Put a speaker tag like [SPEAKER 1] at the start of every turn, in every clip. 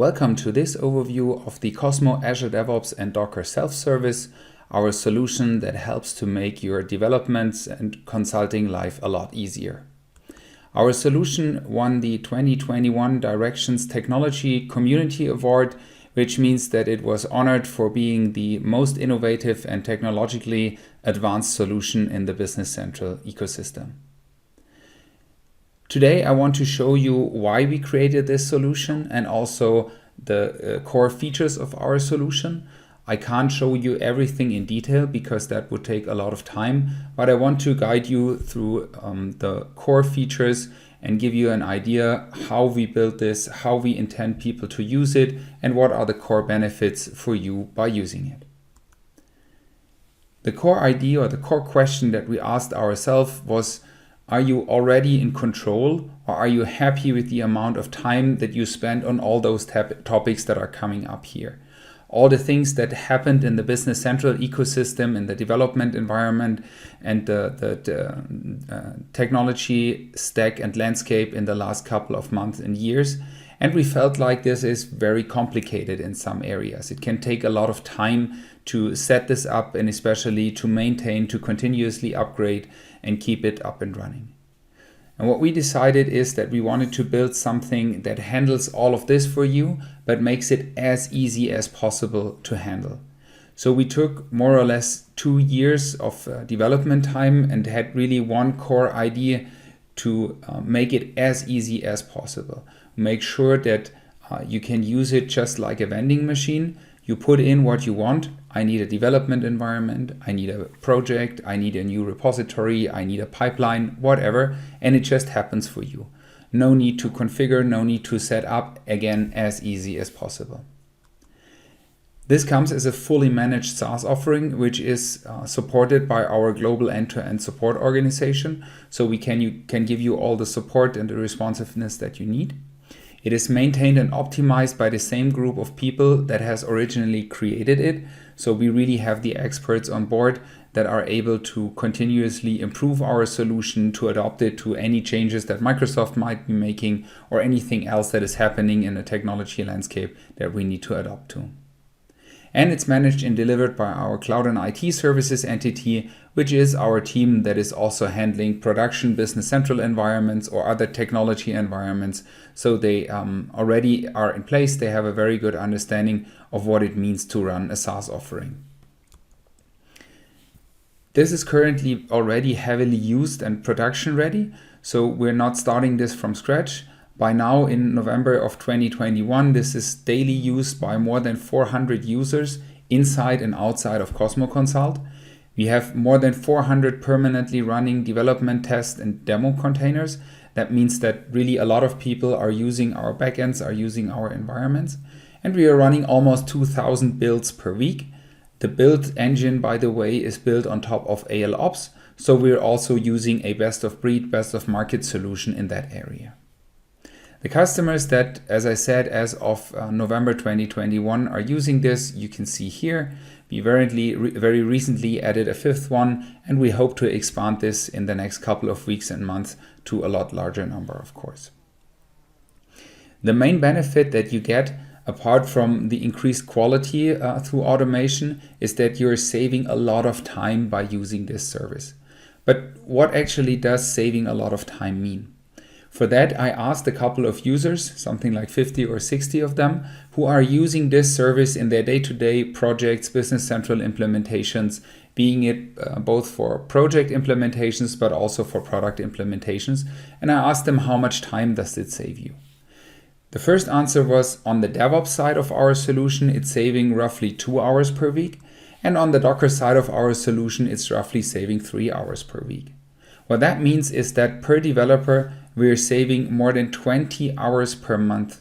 [SPEAKER 1] Welcome to this overview of the Cosmo Azure DevOps and Docker Self-Service, our solution that helps to make your developments and consulting life a lot easier. Our solution won the 2021 Directions Technology Community Award, which means that it was honored for being the most innovative and technologically advanced solution in the Business Central ecosystem. Today, I want to show you why we created this solution and also the core features of our solution. I can't show you everything in detail because that would take a lot of time, but I want to guide you through the core features and give you an idea how we built this, how we intend people to use it, and what are the core benefits for you by using it. The core idea or the core question that we asked ourselves was, are you already in control, or are you happy with the amount of time that you spend on all those topics that are coming up here? All the things that happened in the Business Central ecosystem, in the development environment, and the technology stack and landscape in the last couple of months and years. And we felt like this is very complicated in some areas. It can take a lot of time to set this up and especially to maintain, to continuously upgrade and keep it up and running. And what we decided is that we wanted to build something that handles all of this for you, but makes it as easy as possible to handle. So we took more or less 2 years of development time and had really one core idea to make it as easy as possible. Make sure that you can use it just like a vending machine. You put in what you want. I need a development environment, I need a project, I need a new repository, I need a pipeline, whatever, and it just happens for you. No need to configure, no need to set up, again, as easy as possible. This comes as a fully managed SaaS offering, which is supported by our global end-to-end support organization, so we can give you all the support and the responsiveness that you need. It is maintained and optimized by the same group of people that has originally created it. So we really have the experts on board that are able to continuously improve our solution, to adopt it to any changes that Microsoft might be making or anything else that is happening in the technology landscape that we need to adopt to. And it's managed and delivered by our Cloud and IT Services entity, which is our team that is also handling production Business Central environments or other technology environments. So they already are in place. They have a very good understanding of what it means to run a SaaS offering. This is currently already heavily used and production ready. So we're not starting this from scratch. By now, in November of 2021, this is daily used by more than 400 users inside and outside of Cosmo Consult. We have more than 400 permanently running development test and demo containers. That means that really a lot of people are using our backends, are using our environments. And we are running almost 2,000 builds per week. The build engine, by the way, is built on top of ALOps. So we're also using a best of breed, best of market solution in that area. The customers that, as I said, as of November 2021 are using this, you can see here. We very recently added a 5th one, and we hope to expand this in the next couple of weeks and months to a lot larger number, of course. The main benefit that you get, apart from the increased quality through automation, is that you're saving a lot of time by using this service. But what actually does saving a lot of time mean? For that, I asked a couple of users, something like 50 or 60 of them, who are using this service in their day-to-day projects, Business Central implementations, being it both for project implementations, but also for product implementations. And I asked them, how much time does it save you? The first answer was, on the DevOps side of our solution, it's saving roughly 2 hours per week. And on the Docker side of our solution, it's roughly saving 3 hours per week. What that means is that per developer, we're saving more than 20 hours per month.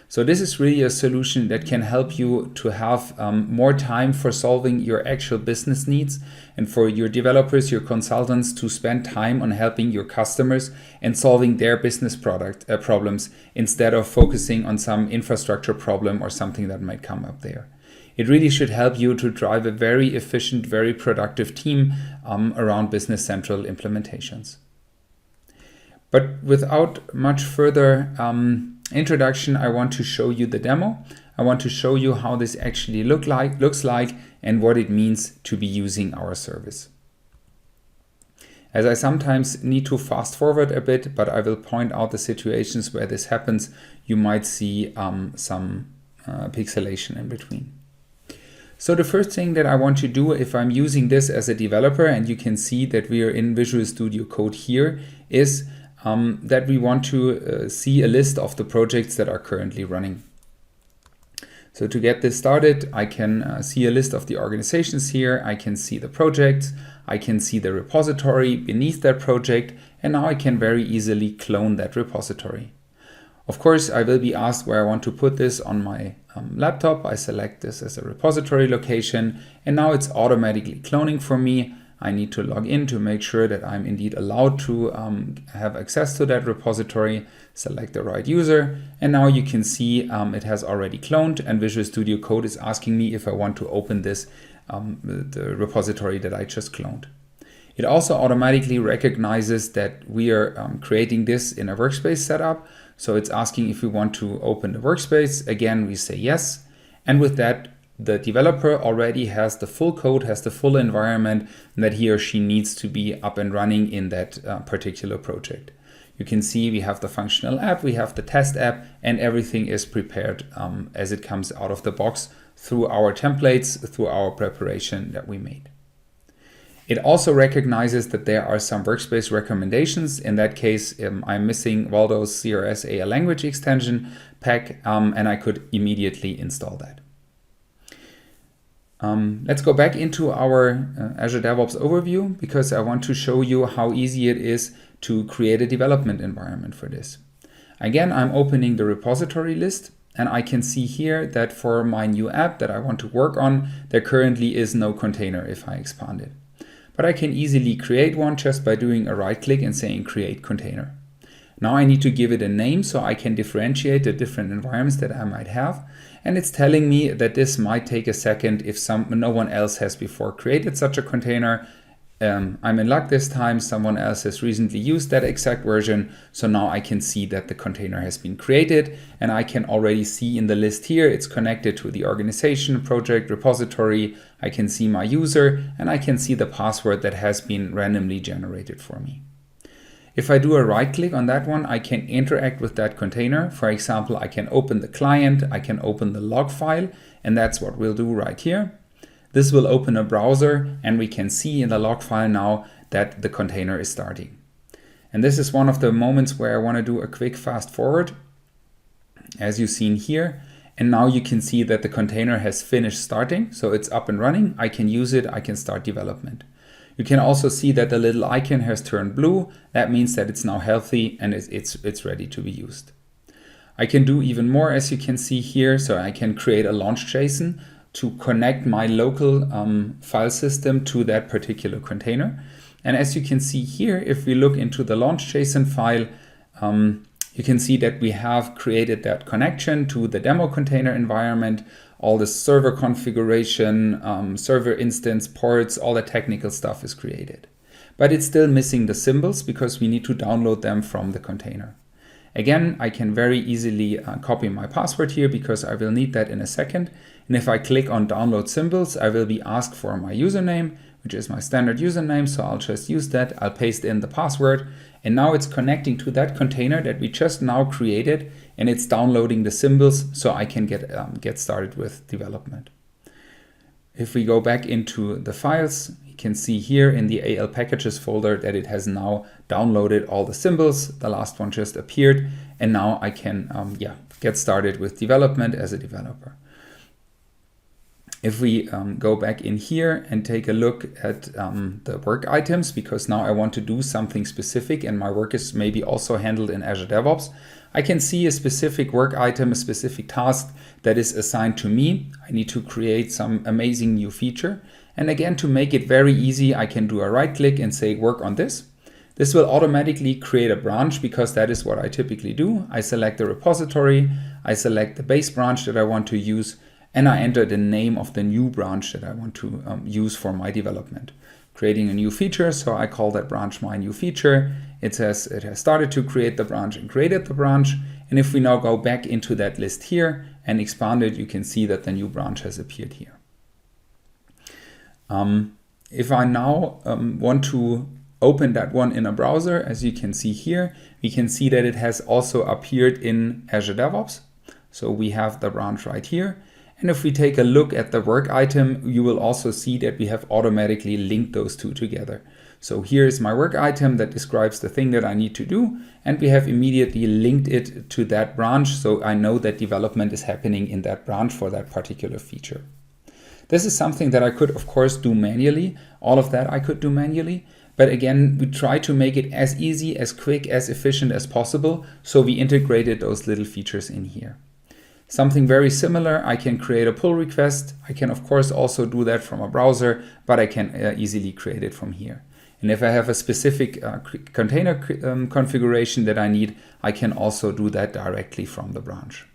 [SPEAKER 1] So this is really a solution that can help you to have more time for solving your actual business needs and for your developers, your consultants to spend time on helping your customers and solving their business problems instead of focusing on some infrastructure problem or something that might come up there. It really should help you to drive a very efficient, very productive team around Business Central implementations. But without much further introduction, I want to show you the demo. I want to show you how this actually looks like and what it means to be using our service. As I sometimes need to fast forward a bit, but I will point out the situations where this happens. You might see some pixelation in between. So the first thing that I want to do if I'm using this as a developer, and you can see that we are in Visual Studio Code here, is that we want to see a list of the projects that are currently running. So to get this started, I can see a list of the organizations here. I can see the projects. I can see the repository beneath that project. And now I can very easily clone that repository. Of course, I will be asked where I want to put this on my laptop. I select this as a repository location. And now it's automatically cloning for me. I need to log in to make sure that I'm indeed allowed to have access to that repository, select the right user, and now you can see it has already cloned, and Visual Studio Code is asking me if I want to open this, the repository that I just cloned. It also automatically recognizes that we are creating this in a workspace setup, so it's asking if we want to open the workspace. Again, we say yes, and with that, the developer already has the full code, has the full environment that he or she needs to be up and running in that particular project. You can see we have the functional app, we have the test app, and everything is prepared as it comes out of the box through our templates, through our preparation that we made. It also recognizes that there are some workspace recommendations. In that case, I'm missing Waldo's CRS AL language extension pack, and I could immediately install that. Let's go back into our Azure DevOps overview, because I want to show you how easy it is to create a development environment for this. Again, I'm opening the repository list, and I can see here that for my new app that I want to work on, there currently is no container if I expand it. But I can easily create one just by doing a right click and saying create container. Now I need to give it a name so I can differentiate the different environments that I might have. And it's telling me that this might take a second if no one else has before created such a container. I'm in luck this time, someone else has recently used that exact version. So now I can see that the container has been created, and I can already see in the list here, it's connected to the organization, project, repository. I can see my user, and I can see the password that has been randomly generated for me. If I do a right click on that one, I can interact with that container. For example, I can open the client, I can open the log file, and that's what we'll do right here. This will open a browser, and we can see in the log file now that the container is starting. And this is one of the moments where I want to do a quick fast forward, as you've seen here. And now you can see that the container has finished starting, so it's up and running. I can use it, I can start development. You can also see that the little icon has turned blue. That means that it's now healthy and it's ready to be used. I can do even more, as you can see here. So I can create a launch JSON to connect my local file system to that particular container. And as you can see here, if we look into the launch JSON file, you can see that we have created that connection to the demo container environment. All the server configuration, server instance ports, all the technical stuff is created. But it's still missing the symbols because we need to download them from the container. Again, I can very easily copy my password here because I will need that in a second. And if I click on download symbols, I will be asked for my username, which is my standard username. So I'll just use that. I'll paste in the password. And now it's connecting to that container that we just now created, and it's downloading the symbols so I can get started with development. If we go back into the files, you can see here in the AL packages folder that it has now downloaded all the symbols. The last one just appeared, and now I can get started with development as a developer. If we go back in here and take a look at the work items, because now I want to do something specific and my work is maybe also handled in Azure DevOps, I can see a specific work item, a specific task that is assigned to me. I need to create some amazing new feature. And again, to make it very easy, I can do a right click and say work on this. This will automatically create a branch because that is what I typically do. I select the repository, I select the base branch that I want to use, and I enter the name of the new branch that I want to use for my development. Creating a new feature, so I call that branch my new feature. It says it has started to create the branch and created the branch, And if we now go back into that list here and expand it, you can see that the new branch has appeared here. If I now want to open that one in a browser, as you can see here, we can see that it has also appeared in Azure DevOps. So we have the branch right here. And if we take a look at the work item, you will also see that we have automatically linked those two together. So here is my work item that describes the thing that I need to do, and we have immediately linked it to that branch, so I know that development is happening in that branch for that particular feature. This is something that I could, of course, do manually. All of that I could do manually. But again, we try to make it as easy, as quick, as efficient as possible, so we integrated those little features in here. Something very similar, I can create a pull request. I can, of course, also do that from a browser, but I can easily create it from here. And if I have a specific container configuration that I need, I can also do that directly from the branch.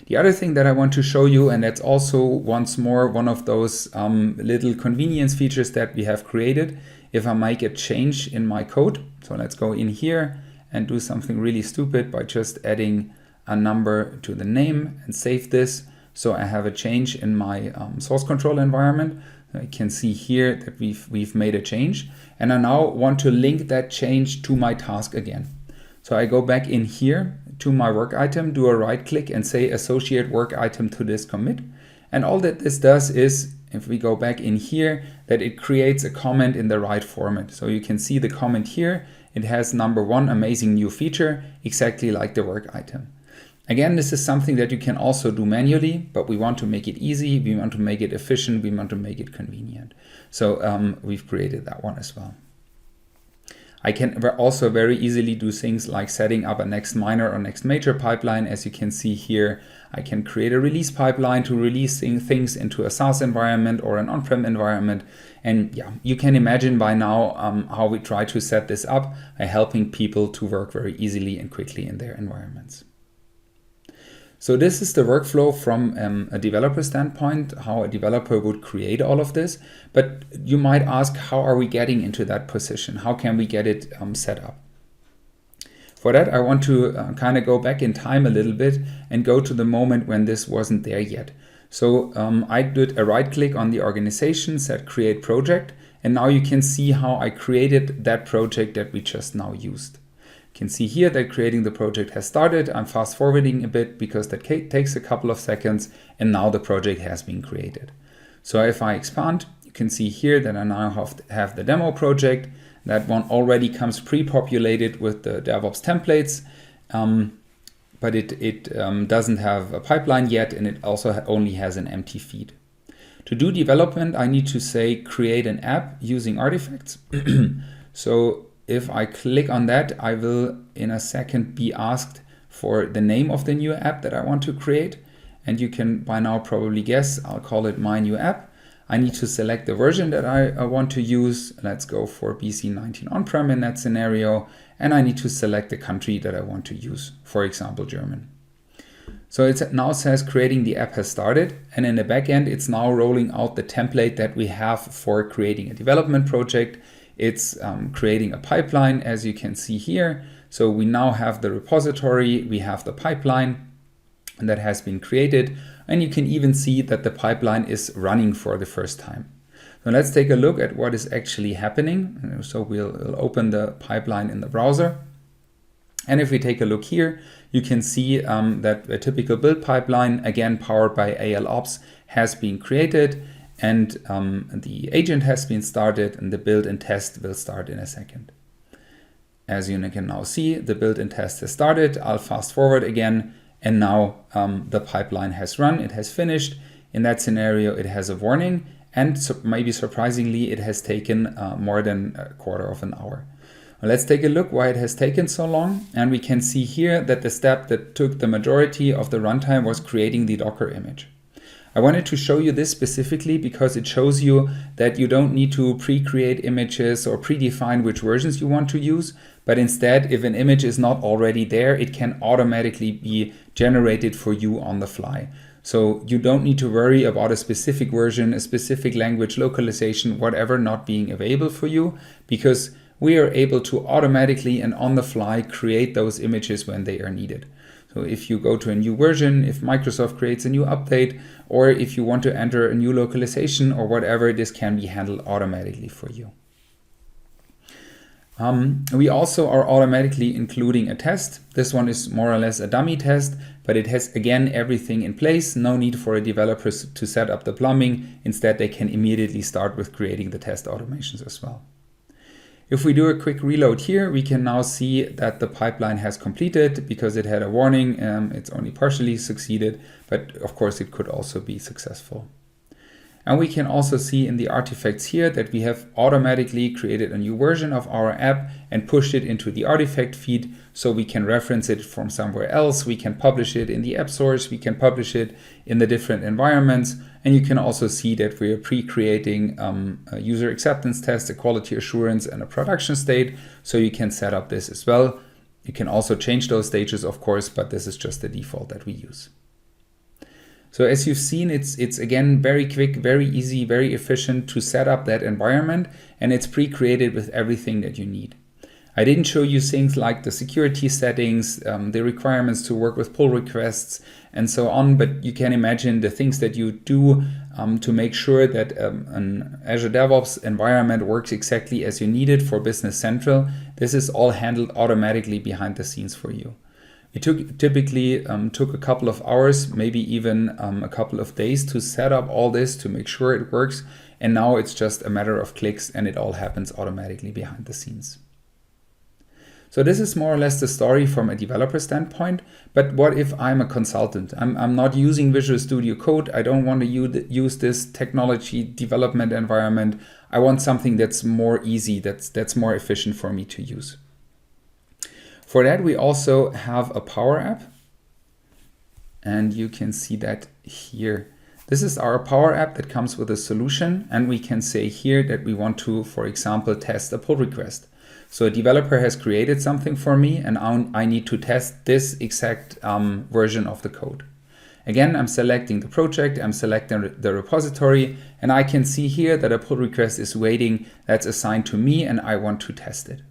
[SPEAKER 1] The other thing that I want to show you, and that's also once more one of those little convenience features that we have created, if I make a change in my code. So let's go in here and do something really stupid by just adding a number to the name and save this. So I have a change in my source control environment. I can see here that we've made a change, and I now want to link that change to my task again. So I go back in here to my work item, do a right click and say associate work item to this commit. And all that this does is, if we go back in here, that it creates a comment in the right format. So you can see the comment here. It has number 1, amazing new feature, exactly like the work item. Again, this is something that you can also do manually, but we want to make it easy, we want to make it efficient, we want to make it convenient. So we've created that one as well. I can also very easily do things like setting up a next minor or next major pipeline. As you can see here, I can create a release pipeline to releasing things into a SaaS environment or an on-prem environment. And yeah, you can imagine by now how we try to set this up by helping people to work very easily and quickly in their environments. So this is the workflow from a developer standpoint, how a developer would create all of this. But you might ask, how are we getting into that position? How can we get it set up? For that, I want to kind of go back in time a little bit and go to the moment when this wasn't there yet. So I did a right click on the organization, said create project, and now you can see how I created that project that we just now used. You can see here that creating the project has started. I'm fast forwarding a bit because that takes a couple of seconds, and now the project has been created. So if I expand, you can see here that I now have the demo project. That one already comes pre-populated with the DevOps templates, but it doesn't have a pipeline yet, and it also only has an empty feed. To do development, I need to say create an app using artifacts. So if I click on that, I will in a second be asked for the name of the new app that I want to create. And you can by now probably guess, I'll call it my new app. I need to select the version that I want to use. Let's go for BC19 on-prem in that scenario. And I need to select the country that I want to use, for example, German. So it now says creating the app has started. And in the backend, it's now rolling out the template that we have for creating a development project. It's creating a pipeline, as you can see here. So we now have the repository, we have the pipeline that has been created, and you can even see that the pipeline is running for the first time. So let's take a look at what is actually happening. So we'll open the pipeline in the browser. And if we take a look here, you can see that a typical build pipeline, again powered by ALOps, has been created. And the agent has been started, and the build and test will start in a second. As you can now see, the build and test has started. I'll fast forward again, and now the pipeline has run, it has finished. In that scenario, it has a warning, and maybe surprisingly, it has taken more than a quarter of an hour. Well, let's take a look why it has taken so long, and we can see here that the step that took the majority of the runtime was creating the Docker image. I wanted to show you this specifically because it shows you that you don't need to pre-create images or predefine which versions you want to use, but instead, if an image is not already there, it can automatically be generated for you on the fly. So you don't need to worry about a specific version, a specific language localization, whatever not being available for you, because we are able to automatically and on the fly create those images when they are needed. So if you go to a new version, if Microsoft creates a new update, or if you want to enter a new localization or whatever, this can be handled automatically for you. We also are automatically including a test. This one is more or less a dummy test, but it has again everything in place. No need for a developer to set up the plumbing. Instead, they can immediately start with creating the test automations as well. If we do a quick reload here, we can now see that the pipeline has completed because it had a warning. It's only partially succeeded, but of course it could also be successful. And we can also see in the artifacts here that we have automatically created a new version of our app and pushed it into the artifact feed, so we can reference it from somewhere else. We can publish it in the app source. We can publish it in the different environments. And you can also see that we are pre-creating a user acceptance test, a quality assurance, and a production state. So you can set up this as well. You can also change those stages, of course, but this is just the default that we use. So as you've seen, it's again very quick, very easy, very efficient to set up that environment, and it's pre-created with everything that you need. I didn't show you things like the security settings, the requirements to work with pull requests, and so on, but you can imagine the things that you do to make sure that an Azure DevOps environment works exactly as you need it for Business Central. This is all handled automatically behind the scenes for you. It typically took a couple of hours, maybe even a couple of days to set up all this to make sure it works. And now it's just a matter of clicks and it all happens automatically behind the scenes. So this is more or less the story from a developer standpoint. But what if I'm a consultant? I'm not using Visual Studio Code. I don't want to use this technology development environment. I want something that's more easy, that's more efficient for me to use. For that, we also have a Power App, and you can see that here. This is our Power App that comes with a solution, and we can say here that we want to, for example, test a pull request. So a developer has created something for me, and I need to test this exact version of the code. Again, I'm selecting the project, I'm selecting the repository, and I can see here that a pull request is waiting that's assigned to me, and I want to test it.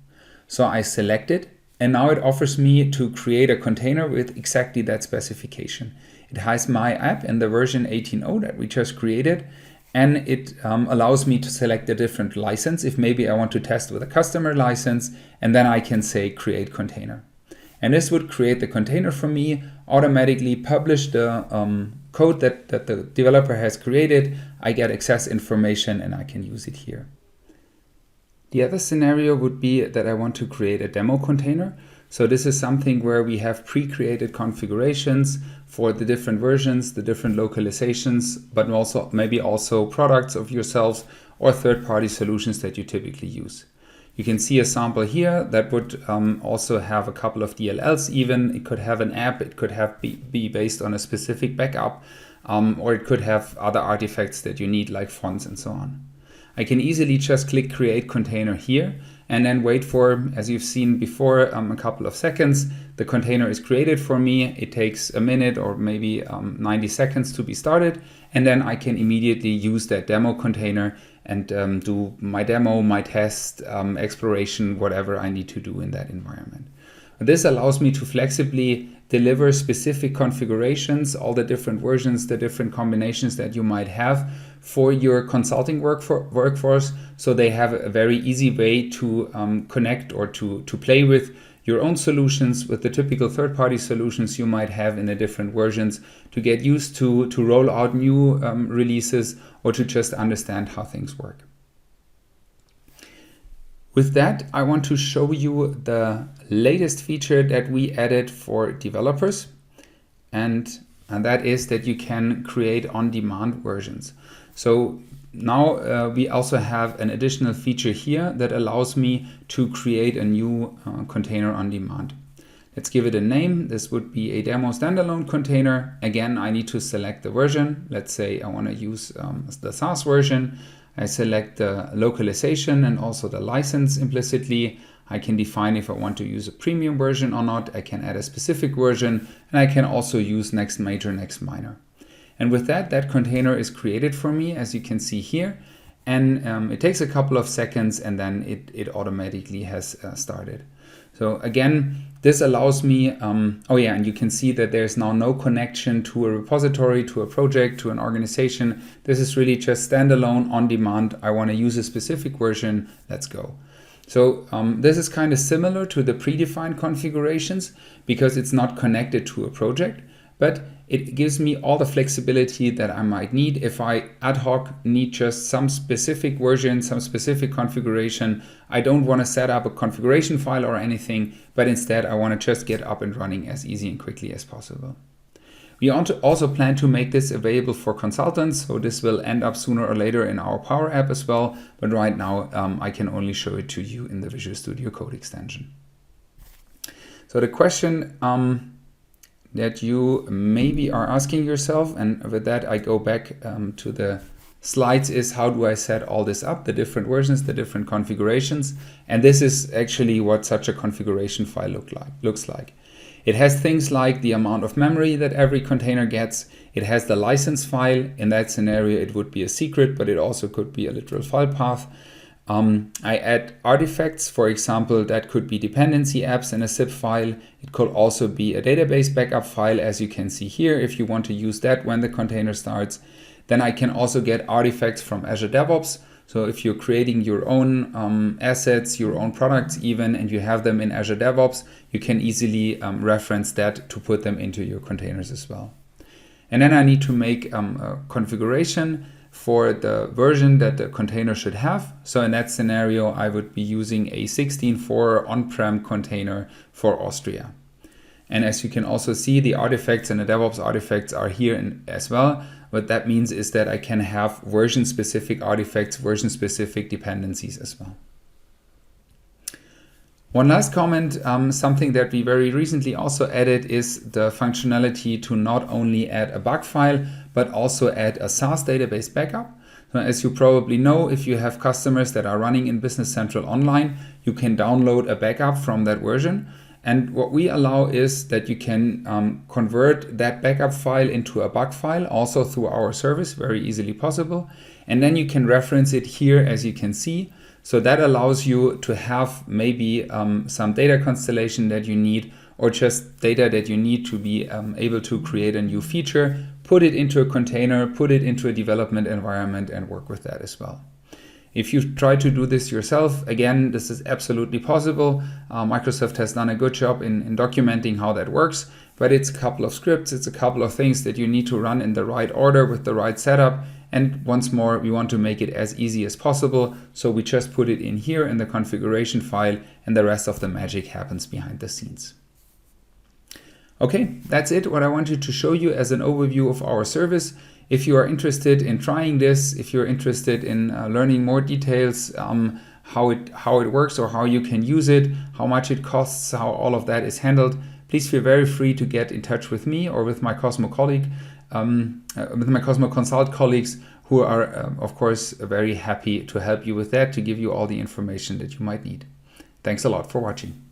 [SPEAKER 1] So I select it. And now it offers me to create a container with exactly that specification. It has my app in the version 18.0 that we just created, and it allows me to select a different license if maybe I want to test with a customer license, and then I can say create container. And this would create the container for me, automatically publish the code that the developer has created. I get access information and I can use it here. The other scenario would be that I want to create a demo container. So this is something where we have pre-created configurations for the different versions, the different localizations, but also maybe also products of yourselves or third-party solutions that you typically use. You can see a sample here that would also have a couple of DLLs even. It could have an app, it could have be based on a specific backup, or it could have other artifacts that you need like fonts and so on. I can easily just click create container here and then wait for, as you've seen before, a couple of seconds. The container is created for me. It takes a minute or maybe 90 seconds to be started. And then I can immediately use that demo container and do my demo, my test, exploration, whatever I need to do in that environment. This allows me to flexibly deliver specific configurations, all the different versions, the different combinations that you might have for your consulting workforce, so they have a very easy way to connect or to play with your own solutions, with the typical third-party solutions you might have in the different versions, to get used to roll out new releases or to just understand how things work. With that, I want to show you the latest feature that we added for developers, and that is that you can create on-demand versions. So now we also have an additional feature here that allows me to create a new container on demand. Let's give it a name. This would be a demo standalone container. Again, I need to select the version. Let's say I want to use the SaaS version. I select the localization and also the license implicitly. I can define if I want to use a premium version or not. I can add a specific version, and I can also use next major, next minor. And with that container is created for me, as you can see here. and it takes a couple of seconds, and then it automatically has started. So again, this allows me, and you can see that there's now no connection to a repository, to a project, to an organization. This is really just standalone, on demand. I want to use a specific version, let's go. So this is kind of similar to the predefined configurations because it's not connected to a project, but it gives me all the flexibility that I might need if I ad hoc need just some specific version, some specific configuration. I don't want to set up a configuration file or anything, but instead I want to just get up and running as easy and quickly as possible. We also plan to make this available for consultants, so this will end up sooner or later in our Power App as well, but right now I can only show it to you in the Visual Studio Code extension. So the question that you maybe are asking yourself, and with that I go back to the slides, is how do I set all this up, the different versions, the different configurations, and this is actually what such a configuration file looks like. It has things like the amount of memory that every container gets. It has the license file. In that scenario, it would be a secret, but it also could be a literal file path. I add artifacts. For example, that could be dependency apps in a zip file. It could also be a database backup file, as you can see here, if you want to use that when the container starts. Then I can also get artifacts from Azure DevOps. So if you're creating your own assets, your own products even, and you have them in Azure DevOps, you can easily reference that to put them into your containers as well. And then I need to make a configuration for the version that the container should have. So in that scenario, I would be using a 16.4 on-prem container for Austria. And as you can also see, the artifacts and the DevOps artifacts are here as well. What that means is that I can have version-specific artifacts, version-specific dependencies as well. One last comment, something that we very recently also added is the functionality to not only add a bug file, but also add a SaaS database backup. So as you probably know, if you have customers that are running in Business Central Online, you can download a backup from that version. And what we allow is that you can convert that backup file into a bug file, also through our service, very easily possible. And then you can reference it here, as you can see. So that allows you to have maybe some data constellation that you need, or just data that you need to be able to create a new feature, put it into a container, put it into a development environment, and work with that as well. If you try to do this yourself, again, this is absolutely possible. Microsoft has done a good job in documenting how that works, but it's a couple of scripts, it's a couple of things that you need to run in the right order with the right setup. And once more, we want to make it as easy as possible. So we just put it in here in the configuration file, and the rest of the magic happens behind the scenes. Okay, that's it. What I wanted to show you as an overview of our service. If you are interested in trying this, if you're interested in learning more details, how it works or how you can use it, how much it costs, how all of that is handled, please feel very free to get in touch with me or with my Cosmo colleague, with my Cosmo Consult colleagues, who are, of course, very happy to help you with that, to give you all the information that you might need. Thanks a lot for watching.